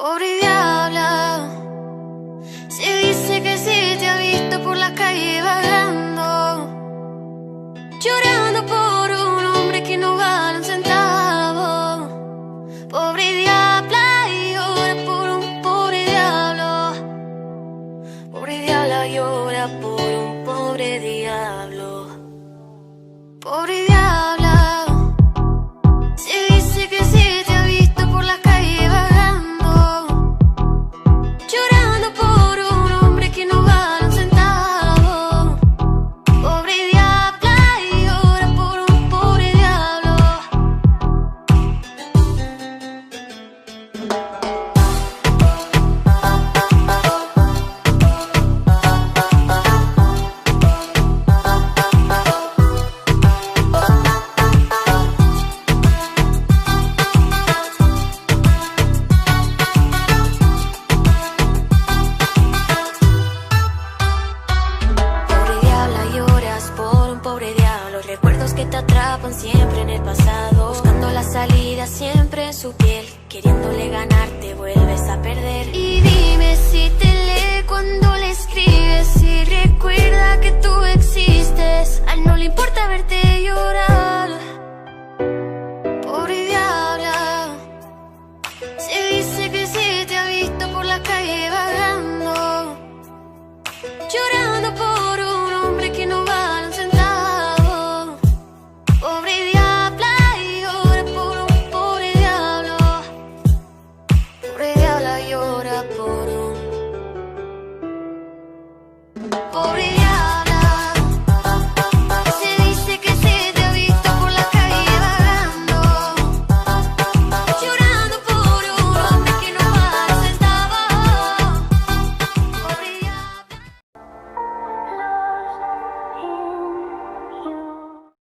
Pobre diabla, se dice que sí te ha visto por la calle vagando, llorando por un hombre que no vale un centavo. Pobre diabla, llora por un pobre diablo. Pobre diabla, llora por un pobre diablo. Pobre diabla, se dice que sí te ha visto por la calle vagando, llorando por un hombre que no vale un centavo. Pobre diabla, llora por un pobre diablo. Recuerdos que te atrapan siempre en el pasado, buscando la salida siempre en su piel, queriéndole ganar te vuelves a perder. Y dime si te lee cuando le escribes y recuerda que tú